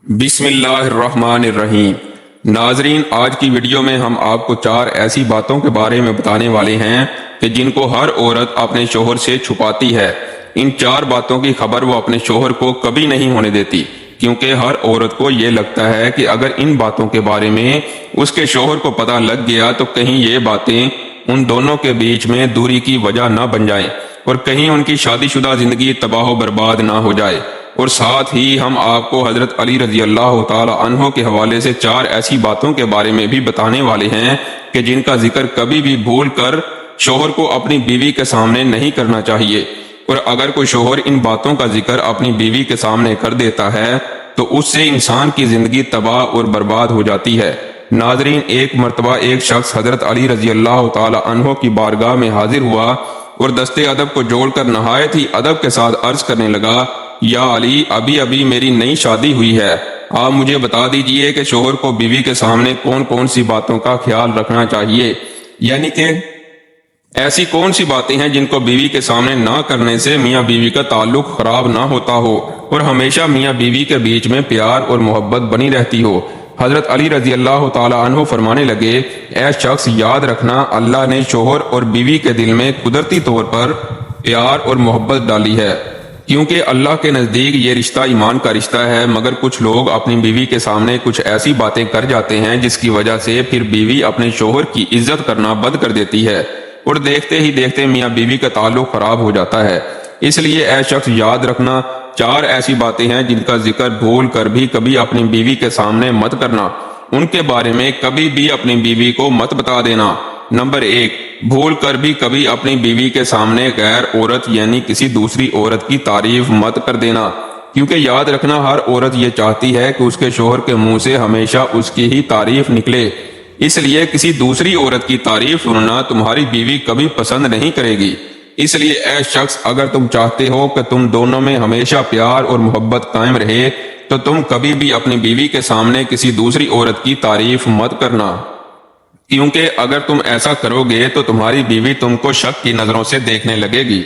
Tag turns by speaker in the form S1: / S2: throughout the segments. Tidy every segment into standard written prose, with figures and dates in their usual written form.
S1: بسم اللہ الرحمن الرحیم۔ ناظرین، آج کی ویڈیو میں ہم آپ کو 4 ایسی باتوں کے بارے میں بتانے والے ہیں کہ جن کو ہر عورت اپنے شوہر سے چھپاتی ہے۔ ان 4 باتوں کی خبر وہ اپنے شوہر کو کبھی نہیں ہونے دیتی، کیونکہ ہر عورت کو یہ لگتا ہے کہ اگر ان باتوں کے بارے میں اس کے شوہر کو پتہ لگ گیا تو کہیں یہ باتیں ان دونوں کے بیچ میں دوری کی وجہ نہ بن جائیں اور کہیں ان کی شادی شدہ زندگی تباہ و برباد نہ ہو جائے۔ اور ساتھ ہی ہم آپ کو حضرت علی رضی اللہ تعالی عنہ کے حوالے سے 4 ایسی باتوں کے بارے میں بھی بتانے والے ہیں کہ جن کا ذکر کبھی بھی بھول کر شوہر کو اپنی بیوی کے سامنے نہیں کرنا چاہیے، اور اگر کوئی شوہر ان باتوں کا ذکر اپنی بیوی کے سامنے کر دیتا ہے تو اس سے انسان کی زندگی تباہ اور برباد ہو جاتی ہے۔ ناظرین، ایک مرتبہ ایک شخص حضرت علی رضی اللہ تعالی عنہ کی بارگاہ میں حاضر ہوا اور دستے ادب کو جوڑ کر نہایت ہی ادب کے ساتھ عرض کرنے لگا، یا علی، ابھی میری نئی شادی ہوئی ہے، آپ مجھے بتا دیجئے کہ شوہر کو بیوی کے سامنے کون کون سی باتوں کا خیال رکھنا چاہیے، یعنی کہ ایسی کون سی باتیں ہیں جن کو بیوی کے سامنے نہ کرنے سے میاں بیوی کا تعلق خراب نہ ہوتا ہو اور ہمیشہ میاں بیوی کے بیچ میں پیار اور محبت بنی رہتی ہو۔ حضرت علی رضی اللہ تعالی عنہ فرمانے لگے، اے شخص، یاد رکھنا، اللہ نے شوہر اور بیوی کے دل میں قدرتی طور پر پیار اور محبت ڈالی ہے، کیونکہ اللہ کے نزدیک یہ رشتہ ایمان کا رشتہ ہے، مگر کچھ لوگ اپنی بیوی کے سامنے کچھ ایسی باتیں کر جاتے ہیں جس کی وجہ سے پھر بیوی اپنے شوہر کی عزت کرنا بند کر دیتی ہے اور دیکھتے ہی دیکھتے میاں بیوی کا تعلق خراب ہو جاتا ہے۔ اس لیے اے شخص، یاد رکھنا، 4 ایسی باتیں ہیں جن کا ذکر بھول کر بھی کبھی اپنی بیوی کے سامنے مت کرنا، ان کے بارے میں کبھی بھی اپنی بیوی کو مت بتا دینا۔ نمبر 1، بھول کر بھی کبھی اپنی بیوی کے سامنے غیر عورت یعنی کسی دوسری عورت کی تعریف مت کر دینا، کیونکہ یاد رکھنا، ہر عورت یہ چاہتی ہے کہ اس کے شوہر کے منہ سے ہمیشہ اس کی ہی تعریف نکلے، اس لیے کسی دوسری عورت کی تعریف سننا تمہاری بیوی کبھی پسند نہیں کرے گی۔ اس لیے اے شخص، اگر تم چاہتے ہو کہ تم دونوں میں ہمیشہ پیار اور محبت قائم رہے تو تم کبھی بھی اپنی بیوی کے سامنے کسی دوسری عورت کی تعریف مت کرنا، کیونکہ اگر تم ایسا کرو گے تو تمہاری بیوی تم کو شک کی نظروں سے دیکھنے لگے گی،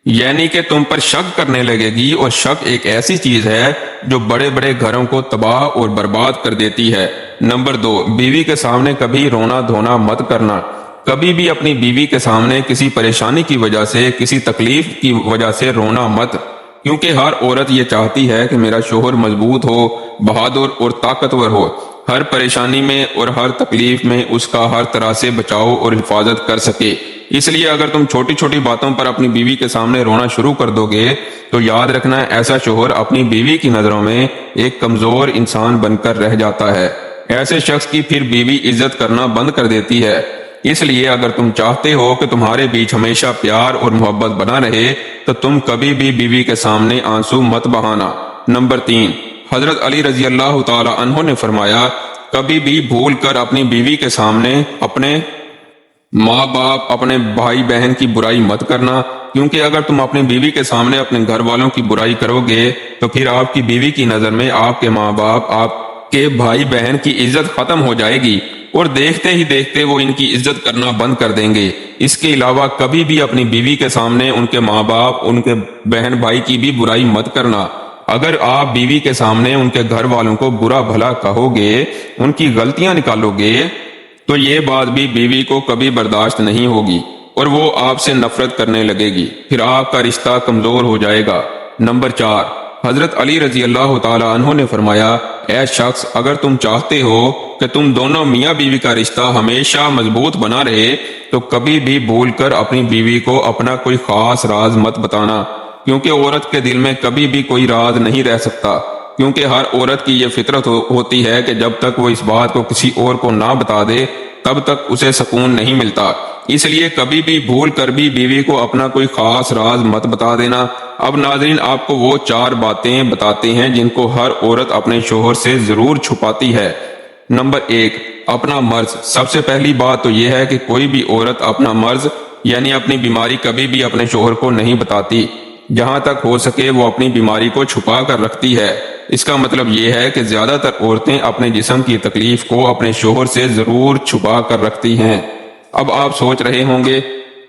S1: یعنی کہ تم پر شک کرنے لگے گی، اور شک ایک ایسی چیز ہے جو بڑے بڑے گھروں کو تباہ اور برباد کر دیتی ہے۔ نمبر 2، بیوی کے سامنے کبھی رونا دھونا مت کرنا۔ کبھی بھی اپنی بیوی کے سامنے کسی پریشانی کی وجہ سے، کسی تکلیف کی وجہ سے رونا مت، کیونکہ ہر عورت یہ چاہتی ہے کہ میرا شوہر مضبوط ہو، بہادر اور طاقتور ہو، ہر پریشانی میں اور ہر تکلیف میں اس کا ہر طرح سے بچاؤ اور حفاظت کر سکے۔ اس لیے اگر تم چھوٹی چھوٹی باتوں پر اپنی بیوی کے سامنے رونا شروع کر دو گے تو یاد رکھنا، ایسا شوہر اپنی بیوی کی نظروں میں ایک کمزور انسان بن کر رہ جاتا ہے۔ ایسے شخص کی پھر بیوی عزت کرنا بند کر دیتی ہے۔ اس لیے اگر تم چاہتے ہو کہ تمہارے بیچ ہمیشہ پیار اور محبت بنا رہے تو تم کبھی بھی بیوی کے سامنے آنسو مت بہانا۔ نمبر 3، حضرت علی رضی اللہ تعالی عنہ نے فرمایا، کبھی بھی بھول کر اپنی بیوی کے سامنے اپنے ماں باپ، اپنے بھائی بہن کی برائی مت کرنا، کیونکہ اگر تم اپنی بیوی کے سامنے اپنے گھر والوں کی برائی کرو گے تو پھر آپ کی بیوی کی نظر میں آپ کے ماں باپ، آپ کے بھائی بہن کی عزت ختم ہو جائے گی اور دیکھتے ہی دیکھتے وہ ان کی عزت کرنا بند کر دیں گے۔ اس کے علاوہ کبھی بھی اپنی بیوی کے سامنے ان کے ماں باپ، ان کے بہن بھائی کی بھی برائی مت کرنا۔ اگر آپ بیوی کے سامنے ان کے گھر والوں کو برا بھلا کہو گے، ان کی غلطیاں نکالو گے، تو یہ بات بھی بیوی کو کبھی برداشت نہیں ہوگی اور وہ آپ سے نفرت کرنے لگے گی، پھر آپ کا رشتہ کمزور ہو جائے گا۔ نمبر 4، حضرت علی رضی اللہ تعالی عنہ نے فرمایا، اے شخص، اگر تم چاہتے ہو کہ تم دونوں میاں بیوی کا رشتہ ہمیشہ مضبوط بنا رہے تو کبھی بھی بھول کر اپنی بیوی کو اپنا کوئی خاص راز مت بتانا، کیونکہ عورت کے دل میں کبھی بھی کوئی راز نہیں رہ سکتا، کیونکہ ہر عورت کی یہ فطرت ہوتی ہے کہ جب تک وہ اس بات کو کسی اور کو نہ بتا دے تب تک اسے سکون نہیں ملتا۔ اس لیے کبھی بھی بھول کر بھی بیوی کو اپنا کوئی خاص راز مت بتا دینا۔ اب ناظرین، آپ کو وہ 4 باتیں بتاتے ہیں جن کو ہر عورت اپنے شوہر سے ضرور چھپاتی ہے۔ نمبر 1، اپنا مرض۔ سب سے پہلی بات تو یہ ہے کہ کوئی بھی عورت اپنا مرض یعنی اپنی بیماری کبھی بھی اپنے شوہر کو نہیں بتاتی، جہاں تک ہو سکے وہ اپنی بیماری کو چھپا کر رکھتی ہے۔ اس کا مطلب یہ ہے کہ زیادہ تر عورتیں اپنے جسم کی تکلیف کو اپنے شوہر سے ضرور چھپا کر رکھتی ہیں۔ اب آپ سوچ رہے ہوں گے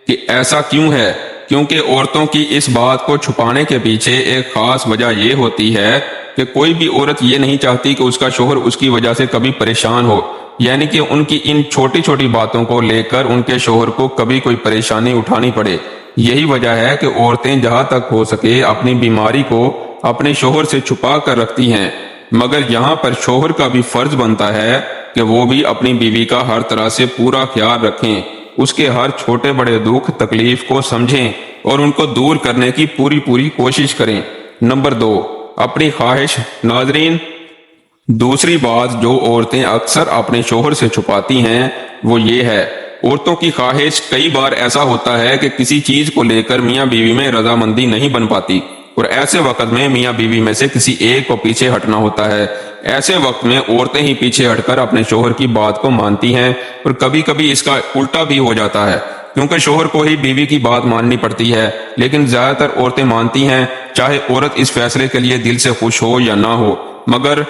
S1: کہ ایسا کیوں ہے؟ کیونکہ عورتوں کی اس بات کو چھپانے کے پیچھے ایک خاص وجہ یہ ہوتی ہے کہ کوئی بھی عورت یہ نہیں چاہتی کہ اس کا شوہر اس کی وجہ سے کبھی پریشان ہو، یعنی کہ ان کی ان چھوٹی چھوٹی باتوں کو لے کر ان کے شوہر کو کبھی کوئی پریشانی اٹھانی پڑے۔ یہی وجہ ہے کہ عورتیں جہاں تک ہو سکے اپنی بیماری کو اپنے شوہر سے چھپا کر رکھتی ہیں، مگر یہاں پر شوہر کا بھی فرض بنتا ہے کہ وہ بھی اپنی بیوی کا ہر طرح سے پورا خیال رکھیں، اس کے ہر چھوٹے بڑے دکھ تکلیف کو سمجھیں اور ان کو دور کرنے کی پوری کوشش کریں۔ نمبر 2، اپنی خواہش۔ ناظرین، دوسری بات جو عورتیں اکثر اپنے شوہر سے چھپاتی ہیں وہ یہ ہے، عورتوں کی خواہش۔ کئی بار ایسا ہوتا ہے کہ کسی چیز کو لے کر میاں بیوی میں رضامندی نہیں بن پاتی، اور ایسے وقت میں میاں بیوی میں سے کسی ایک کو پیچھے ہٹنا ہوتا ہے۔ ایسے وقت میں عورتیں ہی پیچھے ہٹ کر اپنے شوہر کی بات کو مانتی ہیں، اور کبھی کبھی اس کا الٹا بھی ہو جاتا ہے، کیونکہ شوہر کو ہی بیوی کی بات ماننی پڑتی ہے۔ لیکن زیادہ تر عورتیں مانتی ہیں، چاہے عورت اس فیصلے کے لیے دل سے خوش ہو یا نہ ہو، مگر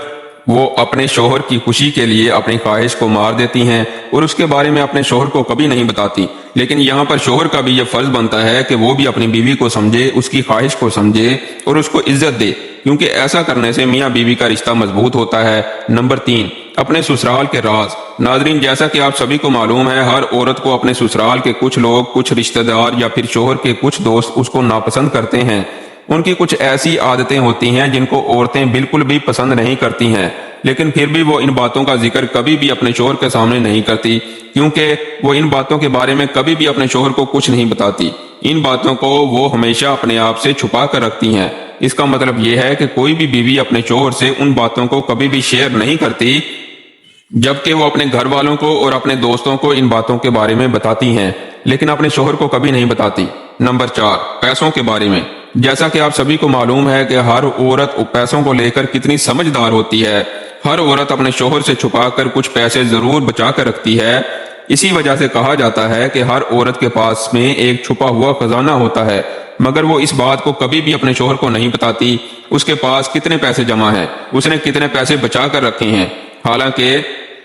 S1: وہ اپنے شوہر کی خوشی کے لیے اپنی خواہش کو مار دیتی ہیں اور اس کے بارے میں اپنے شوہر کو کبھی نہیں بتاتی۔ لیکن یہاں پر شوہر کا بھی یہ فرض بنتا ہے کہ وہ بھی اپنی بیوی کو سمجھے، اس کی خواہش کو سمجھے اور اس کو عزت دے، کیونکہ ایسا کرنے سے میاں بیوی کا رشتہ مضبوط ہوتا ہے۔ نمبر 3، اپنے سسرال کے راز۔ ناظرین، جیسا کہ آپ سبھی کو معلوم ہے، ہر عورت کو اپنے سسرال کے کچھ لوگ، کچھ رشتہ دار یا پھر شوہر کے کچھ دوست اس کو ناپسند کرتے ہیں۔ ان کی کچھ ایسی عادتیں ہوتی ہیں جن کو عورتیں بالکل بھی پسند نہیں کرتی ہیں، لیکن پھر بھی وہ ان باتوں کا ذکر کبھی بھی اپنے شوہر کے سامنے نہیں کرتی، کیونکہ وہ ان باتوں کے بارے میں کبھی بھی اپنے شوہر کو کچھ نہیں بتاتی۔ ان باتوں کو وہ ہمیشہ اپنے آپ سے چھپا کر رکھتی ہیں۔ اس کا مطلب یہ ہے کہ کوئی بھی بیوی اپنے شوہر سے ان باتوں کو کبھی بھی شیئر نہیں کرتی، جبکہ وہ اپنے گھر والوں کو اور اپنے دوستوں کو ان باتوں کے بارے میں بتاتی ہیں، لیکن اپنے شوہر کو کبھی نہیں بتاتی۔ نمبر 4، پیسوں کے بارے میں۔ جیسا کہ آپ سبھی کو معلوم ہے کہ ہر عورت پیسوں کو لے کر کتنی سمجھدار ہوتی ہے۔ ہر عورت اپنے شوہر سے چھپا کر کچھ پیسے ضرور بچا کر رکھتی ہے۔ اسی وجہ سے کہا جاتا ہے کہ ہر عورت کے پاس میں ایک چھپا ہوا خزانہ ہوتا ہے، مگر وہ اس بات کو کبھی بھی اپنے شوہر کو نہیں بتاتی، اس کے پاس کتنے پیسے جمع ہیں، اس نے کتنے پیسے بچا کر رکھے ہیں۔ حالانکہ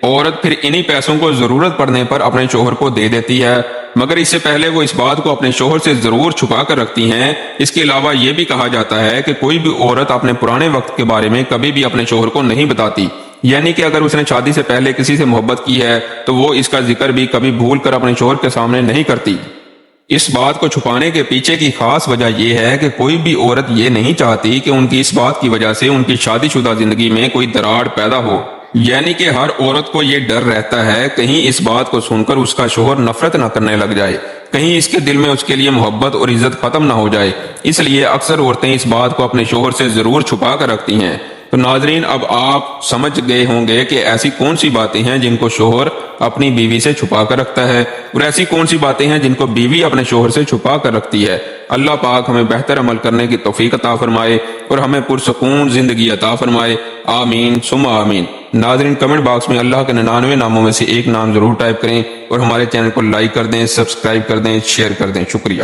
S1: عورت پھر انہی پیسوں کو ضرورت پڑنے پر اپنے شوہر کو دے دیتی ہے، مگر اس سے پہلے وہ اس بات کو اپنے شوہر سے ضرور چھپا کر رکھتی ہیں۔ اس کے علاوہ یہ بھی کہا جاتا ہے کہ کوئی بھی عورت اپنے پرانے وقت کے بارے میں کبھی بھی اپنے شوہر کو نہیں بتاتی، یعنی کہ اگر اس نے شادی سے پہلے کسی سے محبت کی ہے تو وہ اس کا ذکر بھی کبھی بھول کر اپنے شوہر کے سامنے نہیں کرتی۔ اس بات کو چھپانے کے پیچھے کی خاص وجہ یہ ہے کہ کوئی بھی عورت یہ نہیں چاہتی کہ ان کی اس بات کی وجہ سے ان کی شادی شدہ زندگی میں کوئی دراڑ پیدا ہو، یعنی کہ ہر عورت کو یہ ڈر رہتا ہے کہیں اس بات کو سن کر اس کا شوہر نفرت نہ کرنے لگ جائے، کہیں اس کے دل میں اس کے لیے محبت اور عزت ختم نہ ہو جائے۔ اس لیے اکثر عورتیں اس بات کو اپنے شوہر سے ضرور چھپا کر رکھتی ہیں۔ تو ناظرین، اب آپ سمجھ گئے ہوں گے کہ ایسی کون سی باتیں ہیں جن کو شوہر اپنی بیوی سے چھپا کر رکھتا ہے، اور ایسی کون سی باتیں ہیں جن کو بیوی اپنے شوہر سے چھپا کر رکھتی ہے۔ اللہ پاک ہمیں بہتر عمل کرنے کی توفیق عطا فرمائے اور ہمیں پرسکون زندگی عطا فرمائے، آمین ثم آمین۔ ناظرین، کمنٹ باکس میں اللہ کے 99 ناموں میں سے ایک نام ضرور ٹائپ کریں اور ہمارے چینل کو لائک کر دیں، سبسکرائب کر دیں، شیئر کر دیں۔ شکریہ۔